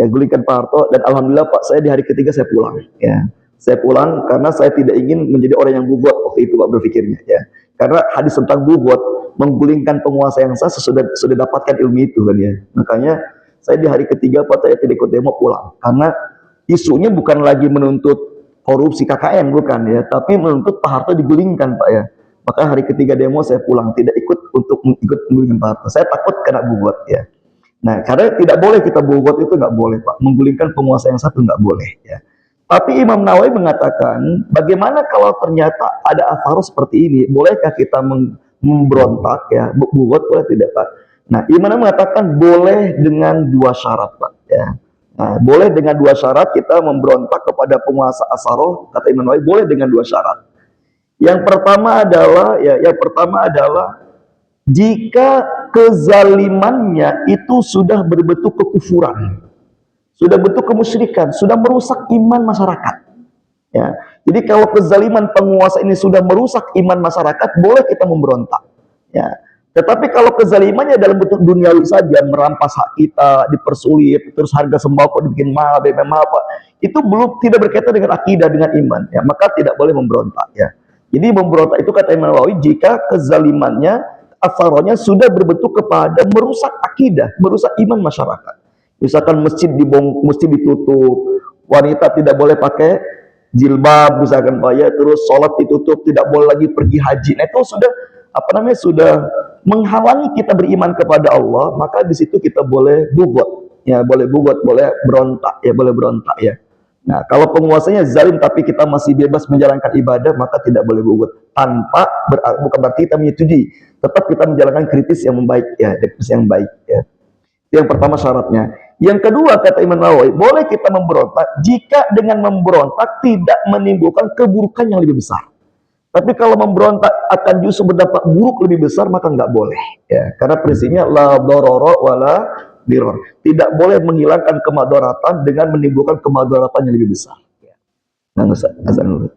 gulingkan Pak Harto, dan alhamdulillah Pak, saya di hari ketiga saya pulang ya. Saya pulang karena saya tidak ingin menjadi orang yang bugot waktu itu Pak berpikirnya ya. Karena hadis tentang bugot, menggulingkan penguasa yang sah, sudah dapatkan ilmu itu kan ya. Makanya saya di hari ketiga Pak, saya tidak ikut demo, pulang. Karena isunya bukan lagi menuntut korupsi KKN, bukan ya, tapi menuntut Pak Harto digulingkan Pak ya. Maka hari ketiga demo saya pulang, tidak ikut untuk ikut menggulingkan Pak Harto. Saya takut kena bugot ya. Nah, karena tidak boleh kita bugot, itu nggak boleh Pak. Menggulingkan penguasa yang satu nggak boleh ya. Tapi Imam Nawawi mengatakan, bagaimana kalau ternyata ada asar seperti ini? Bolehkah kita memberontak ya? Bugot boleh tidak Pak? Nah, Imam Nawawi mengatakan boleh dengan dua syarat Pak ya. Nah, boleh dengan dua syarat kita memberontak kepada penguasa Asaroh, kata Imam Nawawi, boleh dengan dua syarat. Yang pertama adalah jika kezalimannya itu sudah berbentuk kekufuran, sudah bentuk kemusyrikan, sudah merusak iman masyarakat. Ya. Jadi kalau kezaliman penguasa ini sudah merusak iman masyarakat, boleh kita memberontak. Ya. Tetapi kalau kezalimannya dalam bentuk duniawi saja, merampas hak kita, dipersulit, terus harga sembako dibikin mahal, BBM mahal, itu belum, tidak berkaitan dengan akidah, dengan iman. Ya, maka tidak boleh memberontak. Ya. Jadi memberontak itu kata Imam Nawawi, jika kezalimannya, asaronya sudah berbentuk kepada merusak akidah, merusak iman masyarakat. Misalkan masjid ditutup, wanita tidak boleh pakai jilbab, misalkan Pak ya, terus sholat ditutup, tidak boleh lagi pergi haji. Nah, itu sudah sudah menghalangi kita beriman kepada Allah, maka di situ kita boleh bugot, ya boleh bugot, boleh berontak ya. Nah, kalau penguasanya zalim tapi kita masih bebas menjalankan ibadah, maka tidak boleh bugot. Bukan berarti kita menyetujui, tetap kita menjalankan kritis yang baik ya, kritis yang baik ya. Yang pertama syaratnya. Yang kedua kata Imam Nawawi, boleh kita memberontak jika dengan memberontak tidak menimbulkan keburukan yang lebih besar. Tapi kalau memberontak akan justru berdampak buruk lebih besar, maka nggak boleh. Ya, karena prinsipnya la dororo wala diror. Tidak boleh menghilangkan kemadaratan dengan menimbulkan kemadaratan yang lebih besar. Nah, azan dulu.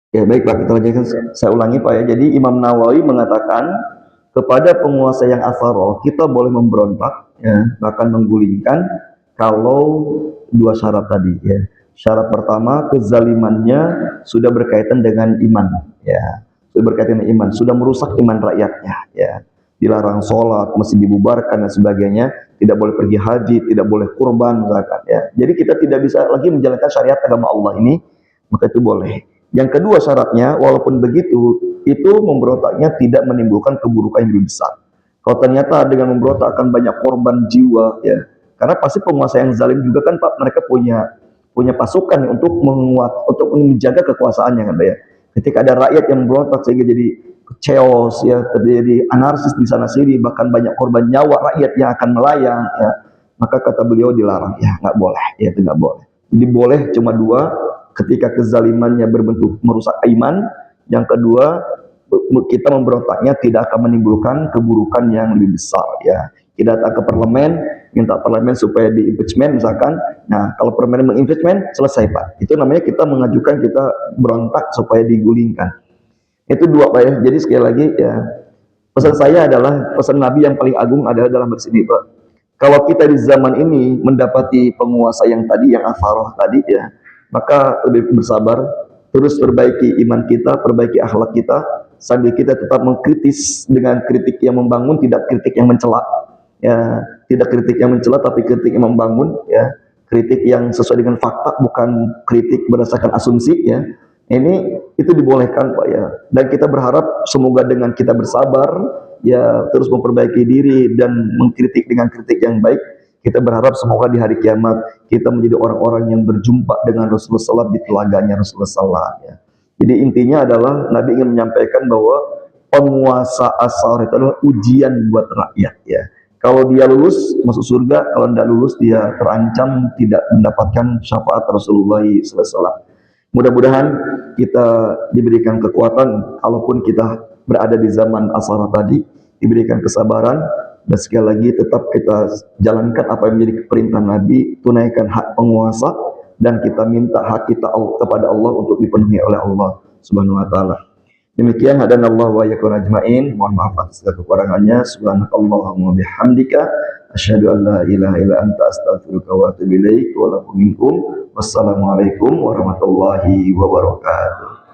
Ya baik Pak, kita lanjutkan. Saya ulangi Pak ya. Jadi Imam Nawawi mengatakan kepada penguasa yang asaro kita boleh memberontak, ya, bahkan menggulingkan kalau dua syarat tadi. Ya. Syarat pertama, kezalimannya sudah berkaitan dengan iman, ya, sudah berkaitan dengan iman, sudah merusak iman rakyatnya, ya, dilarang sholat, mesti dibubarkan dan sebagainya, tidak boleh pergi haji, tidak boleh kurban, misalkan, ya. Jadi kita tidak bisa lagi menjalankan syariat agama Allah ini, maka itu boleh. Yang kedua syaratnya, walaupun begitu, itu memberontaknya tidak menimbulkan keburukan yang lebih besar. Kalau ternyata dengan memberontak akan banyak korban jiwa, ya, karena pasti penguasa yang zalim juga kan Pak, mereka punya pasukan untuk untuk menjaga kekuasaannya kan Pak ya. Ketika ada rakyat yang memberontak sehingga jadi chaos ya, terjadi anarkis di sana sini, bahkan banyak korban nyawa rakyat yang akan melayang ya, maka kata beliau dilarang ya, nggak boleh ya, itu nggak boleh. Jadi boleh cuma dua, ketika kezalimannya berbentuk merusak iman, yang kedua kita memberontaknya tidak akan menimbulkan keburukan yang lebih besar ya. Kita datang ke parlemen, minta parlemen supaya di impeachment misalkan. Nah, kalau parlemen mengimpeachment, selesai Pak. Itu namanya kita mengajukan, kita berontak supaya digulingkan. Itu dua Pak ya. Jadi sekali lagi ya, pesan saya adalah, pesan Nabi yang paling agung adalah dalam bersini Pak. Kalau kita di zaman ini mendapati penguasa yang tadi, yang asaroh tadi ya, maka lebih bersabar, terus perbaiki iman kita, perbaiki akhlak kita, sambil kita tetap mengkritis dengan kritik yang membangun, tidak kritik yang mencela. Ya, tidak kritik yang mencela, tapi kritik yang membangun. Ya, kritik yang sesuai dengan fakta, bukan kritik berdasarkan asumsi. Ya, ini itu dibolehkan Pak ya. Dan kita berharap semoga dengan kita bersabar, ya terus memperbaiki diri dan mengkritik dengan kritik yang baik, kita berharap semoga di hari kiamat kita menjadi orang-orang yang berjumpa dengan Rasulullah SAW di telaganya Rasulullah SAW ya. Jadi intinya adalah Nabi ingin menyampaikan bahwa penguasa asar itu adalah ujian buat rakyat ya. Kalau dia lulus masuk surga, kalau tidak lulus dia terancam tidak mendapatkan syafaat Rasulullah SAW. Mudah-mudahan kita diberikan kekuatan, kalaupun kita berada di zaman asar tadi, diberikan kesabaran, dan sekali lagi tetap kita jalankan apa yang menjadi perintah Nabi, tunaikan hak penguasa, dan kita minta hak kita kepada Allah untuk dipenuhi oleh Allah Subhanahu wa taala. Demikian hadanallahu wa iyyakum ajmain. Mohon maaf atas segala kekurangannya. Subhanakallahumma bihamdika asyhadu an la ilaha illa anta astaghfiruka wa atubu ilaik. Wa lakum minkum. Wassalamualaikum warahmatullahi wabarakatuh.